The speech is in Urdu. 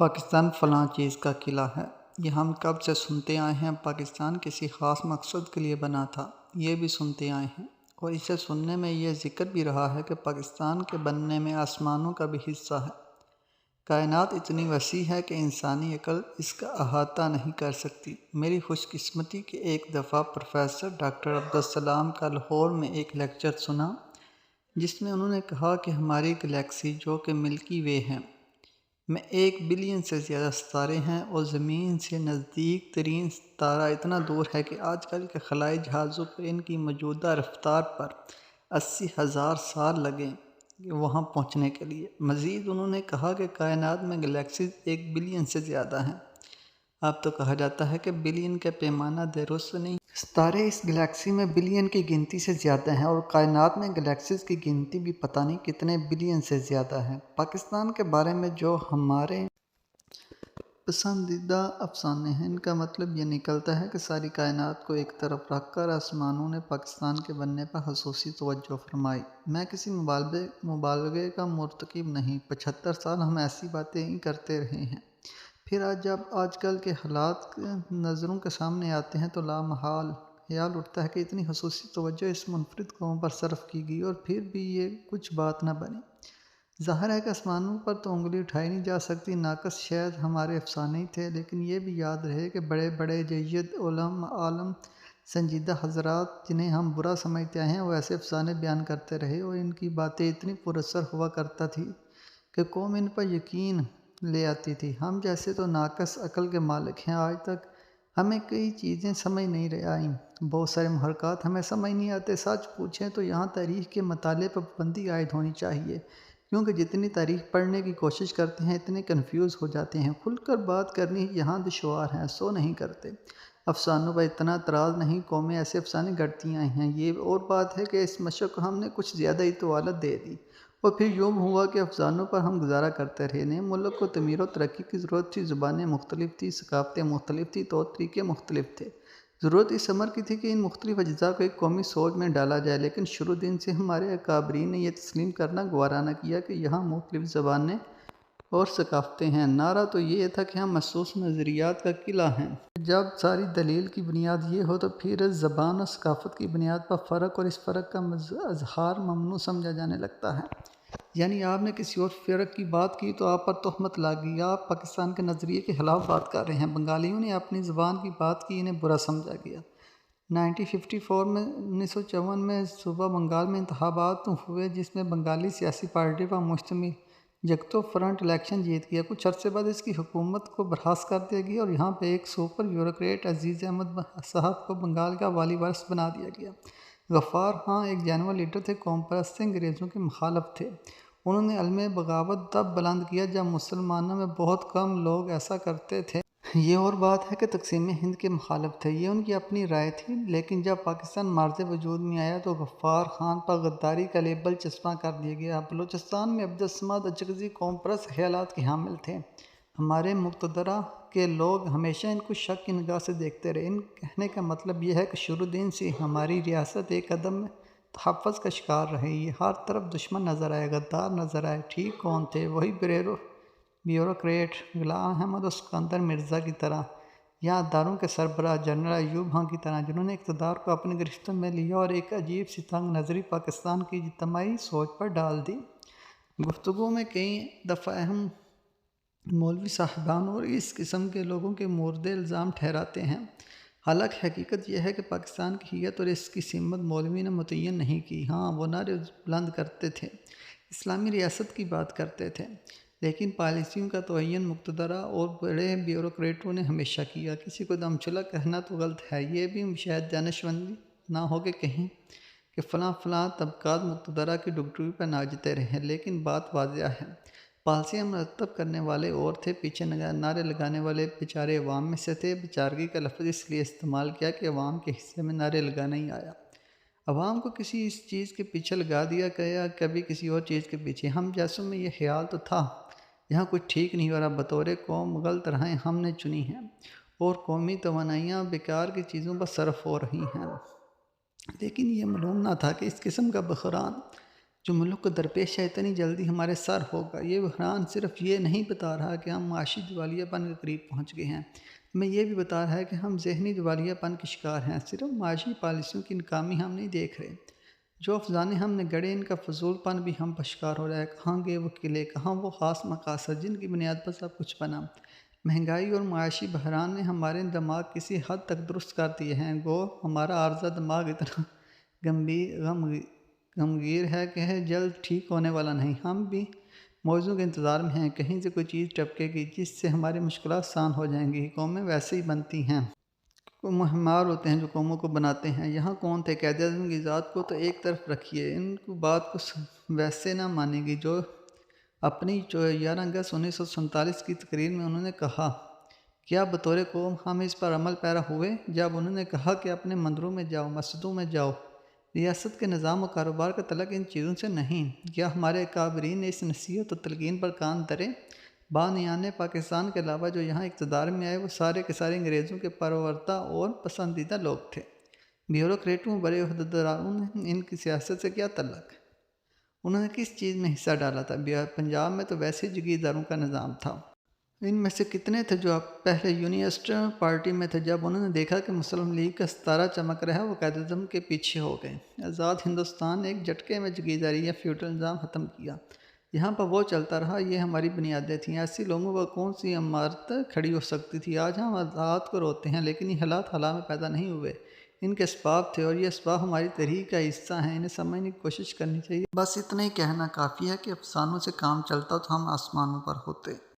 پاکستان فلاں چیز کا قلعہ ہے، یہ ہم کب سے سنتے آئے ہیں۔ پاکستان کسی خاص مقصد کے لیے بنا تھا، یہ بھی سنتے آئے ہیں، اور اسے سننے میں یہ ذکر بھی رہا ہے کہ پاکستان کے بننے میں آسمانوں کا بھی حصہ ہے۔ کائنات اتنی وسیع ہے کہ انسانی عقل اس کا احاطہ نہیں کر سکتی۔ میری خوش قسمتی کہ ایک دفعہ پروفیسر ڈاکٹر عبدالسلام کا لاہور میں ایک لیکچر سنا، جس میں انہوں نے کہا کہ ہماری گلیکسی جو کہ ملکی وے ہے میں 1 بلین سے زیادہ ستارے ہیں، اور زمین سے نزدیک ترین ستارہ اتنا دور ہے کہ آج کل کے خلائی جہازوں کو ان کی موجودہ رفتار پر 80,000 سال لگیں وہاں پہنچنے کے لیے۔ مزید انہوں نے کہا کہ کائنات میں گلیکسیز 1 بلین سے زیادہ ہیں۔ اب تو کہا جاتا ہے کہ بلین کا پیمانہ درست نہیں، ستارے اس گلیکسی میں بلین کی گنتی سے زیادہ ہیں، اور کائنات میں گلیکسیز کی گنتی بھی پتہ نہیں کتنے بلین سے زیادہ ہے۔ پاکستان کے بارے میں جو ہمارے پسندیدہ افسانے ہیں، ان کا مطلب یہ نکلتا ہے کہ ساری کائنات کو ایک طرف رکھ کر آسمانوں نے پاکستان کے بننے پر خصوصی توجہ فرمائی۔ میں کسی مبالغے کا مرتکب نہیں، 75 سال ہم ایسی باتیں ہی کرتے رہے ہیں، پھر جب آج کل کے حالات نظروں کے سامنے آتے ہیں تو لامحال خیال اٹھتا ہے کہ اتنی خصوصی توجہ اس منفرد قوم پر صرف کی گئی اور پھر بھی یہ کچھ بات نہ بنی۔ ظاہر ہے کہ آسمانوں پر تو انگلی اٹھائی نہیں جا سکتی، ناقص شاید ہمارے افسانے ہی تھے، لیکن یہ بھی یاد رہے کہ بڑے بڑے جید عالم سنجیدہ حضرات جنہیں ہم برا سمجھتے ہیں، وہ ایسے افسانے بیان کرتے رہے، اور ان کی باتیں اتنی پر اثر ہوا کرتا تھی کہ قوم ان پر یقین لے آتی تھی۔ ہم جیسے تو ناقص عقل کے مالک ہیں، آج تک ہمیں کئی چیزیں سمجھ نہیں آئیں، بہت سارے محرکات ہمیں سمجھ نہیں آتے۔ سچ پوچھیں تو یہاں تاریخ کے مطالعے پر پابندی عائد ہونی چاہیے، کیونکہ جتنی تاریخ پڑھنے کی کوشش کرتے ہیں اتنے کنفیوز ہو جاتے ہیں۔ کھل کر بات کرنی یہاں دشوار ہے، سو نہیں کرتے۔ افسانوں پر اتنا اعتراض نہیں، قومیں ایسے افسانے گڑھتی آئی ہیں۔ یہ اور بات ہے کہ اس مشق کو ہم نے کچھ زیادہ ہی طوالت دے دی، اور پھر یوں ہوا کہ افسانوں پر ہم گزارا کرتے رہے۔ نئے ملک کو تعمیر و ترقی کی ضرورت تھی، زبانیں مختلف تھیں، ثقافتیں مختلف تھیں، طور طریقے مختلف تھے۔ ضرورت اس امر کی تھی کہ ان مختلف اجزاء کو ایک قومی سوچ میں ڈالا جائے، لیکن شروع دن سے ہمارے اکابرین نے یہ تسلیم کرنا گوارا نہ کیا کہ یہاں مختلف زبانیں اور ثقافتیں ہیں۔ نعرہ تو یہ تھا کہ ہم محسوس نظریات کا قلعہ ہیں۔ جب ساری دلیل کی بنیاد یہ ہو تو پھر زبان اور ثقافت کی بنیاد پر فرق اور اس فرق کا اظہار ممنوع سمجھا جانے لگتا ہے۔ یعنی آپ نے کسی اور فرق کی بات کی تو آپ پر تہمت لگ گئی، آپ پاکستان کے نظریے کے خلاف بات کر رہے ہیں۔ بنگالیوں نے اپنی زبان کی بات کی، انہیں برا سمجھا گیا۔ 1954 میں صوبہ بنگال میں انتخابات ہوئے، جس میں بنگالی سیاسی پارٹی پر مشتمل جگتو فرنٹ الیکشن جیت گیا۔ کچھ عرصے بعد اس کی حکومت کو برخاست کر دیا گیا، اور یہاں پہ ایک سپر بیوروکریٹ عزیز احمد صاحب کو بنگال کا والی وارث بنا دیا گیا۔ غفار خان ایک جانور لیڈر تھے، قوم پرست انگریزوں کے مخالف تھے۔ انہوں نے علم بغاوت تب بلند کیا جب مسلمانوں میں بہت کم لوگ ایسا کرتے تھے۔ یہ اور بات ہے کہ تقسیم ہند کے مخالف تھے، یہ ان کی اپنی رائے تھی، لیکن جب پاکستان معرض وجود میں آیا تو غفار خان پر غداری کا لیبل چسپاں کر دیا گیا۔ بلوچستان میں عبدالصمد اچکزئی قوم پرست خیالات کے حامل تھے۔ ہمارے مقتدرہ کے لوگ ہمیشہ ان کو شک کی نگاہ سے دیکھتے رہے۔ ان کہنے کا مطلب یہ ہے کہ شروع دن سے ہماری ریاست ایک عدم تحفظ کا شکار رہی ہے، ہر طرف دشمن نظر آئے، غدار نظر آئے۔ ٹھیک کون تھے؟ وہی بیوروکریٹ غلام احمد اور سکندر مرزا کی طرح، یا اداروں کے سربراہ جنرل ایوب خان کی طرح، جنہوں نے اقتدار کو اپنے گرفتوں میں لیا اور ایک عجیب سی تنگ نظری پاکستان کی اجتماعی سوچ پر ڈال دی۔ گفتگو میں کئی دفعہ اہم مولوی صاحبان اور اس قسم کے لوگوں کے مورد الزام ٹھہراتے ہیں، حالانکہ حقیقت یہ ہے کہ پاکستان کی حیت اور اس کی سمت مولوی نے متعین نہیں کی۔ ہاں، وہ نعرے بلند کرتے تھے، اسلامی ریاست کی بات کرتے تھے، لیکن پالیسیوں کا تعین مقتدرہ اور بڑے بیوروکریٹوں نے ہمیشہ کیا۔ کسی کو دمچلا کہنا تو غلط ہے، یہ بھی شاید دانشمندی نہ ہو کہ کہیں کہ فلاں طبقات مقتدرہ کی ڈگڈگی پر ناچتے رہے، لیکن بات واضح ہے، پالیسیاں مرتب کرنے والے اور تھے، پیچھے نعرے لگانے والے بیچارے عوام میں سے تھے۔ بیچارگی کا لفظ اس لیے استعمال کیا کہ عوام کے حصے میں نعرے لگانا ہی آیا، عوام کو کسی اس چیز کے پیچھے لگا دیا گیا، کبھی کسی اور چیز کے پیچھے۔ ہم جیسوں میں یہ خیال تو تھا یہاں کچھ ٹھیک نہیں ہو رہا، بطور قوم غلط راہیں ہم نے چنی ہیں، اور قومی توانائیاں بیکار کی چیزوں پر صرف ہو رہی ہیں، لیکن یہ معلوم نہ تھا کہ اس قسم کا بحران جو ملک کو درپیش ہے اتنی جلدی ہمارے سر ہوگا۔ یہ بحران صرف یہ نہیں بتا رہا کہ ہم معاشی دیوالیہ پن کے قریب پہنچ گئے ہیں، ہمیں یہ بھی بتا رہا ہے کہ ہم ذہنی دیوالیہ پن کے شکار ہیں۔ صرف معاشی پالیسیوں کی ناکامی ہم نہیں دیکھ رہے، جو افسانے ہم نے گڑے ان کا فضول پن بھی ہم پر شکار ہو رہا ہے۔ کہاں گئے وہ قلعے، کہاں وہ خاص مقاصد جن کی بنیاد پر سب کچھ بنا؟ مہنگائی اور معاشی بحران نے ہمارے دماغ کسی حد تک درست کر دیے ہیں، گو ہمارا عارضہ دماغ اتنا غمگیر ہے کہ جلد ٹھیک ہونے والا نہیں۔ ہم بھی موزوں کے انتظار میں ہیں، کہیں سے کوئی چیز ٹپکے گی جس سے ہماری مشکلات آسان ہو جائیں گی۔ قومیں ویسے ہی بنتی ہیں، ہمار ہوتے ہیں جو قوموں کو بناتے ہیں۔ یہاں کون تھے؟ قائد اعظم کی ذات کو تو ایک طرف رکھیے، ان کو بات کو ویسے نہ مانیں گی جو اپنی 11 اگست 1947 کی تقریر میں انہوں نے کہا۔ کیا بطور قوم ہم اس پر عمل پیرا ہوئے؟ جب انہوں نے کہا کہ اپنے مندروں میں جاؤ، مسجدوں میں جاؤ، ریاست کے نظام و کاروبار کا تعلق ان چیزوں سے نہیں، کیا ہمارے اکابرین نے اس نصیحت و تلقین پر کان دھرے؟ بانیان پاکستان کے علاوہ جو یہاں اقتدار میں آئے وہ سارے کے سارے انگریزوں کے پرورتہ اور پسندیدہ لوگ تھے۔ بیوروکریٹوں، بڑے عہدیداروں نے ان کی سیاست سے کیا تعلق؟ انہوں نے کس چیز میں حصہ ڈالا تھا؟ پنجاب میں تو ویسے جگیرداروں کا نظام تھا۔ ان میں سے کتنے تھے جو پہلے یونینسٹ پارٹی میں تھے؟ جب انہوں نے دیکھا کہ مسلم لیگ کا ستارہ چمک رہا ہے وہ قائد اعظم کے پیچھے ہو گئے۔ آزاد ہندوستان نے ایک جھٹکے میں جگیرداری یا فیوڈل نظام ختم کیا۔ یہاں پر وہ چلتا رہا، یہ ہماری بنیادیں تھیں۔ ایسی لوگوں پر کون سی عمارت کھڑی ہو سکتی تھی؟ آج ہم حالات کو روتے ہیں، لیکن یہ حالات حال میں پیدا نہیں ہوئے، ان کے اسباب تھے، اور یہ اسباب ہماری تحریک کا حصہ ہیں، انہیں سمجھنے کی کوشش کرنی چاہیے۔ بس اتنا ہی کہنا کافی ہے کہ افسانوں سے کام چلتا تو ہم آسمانوں پر ہوتے۔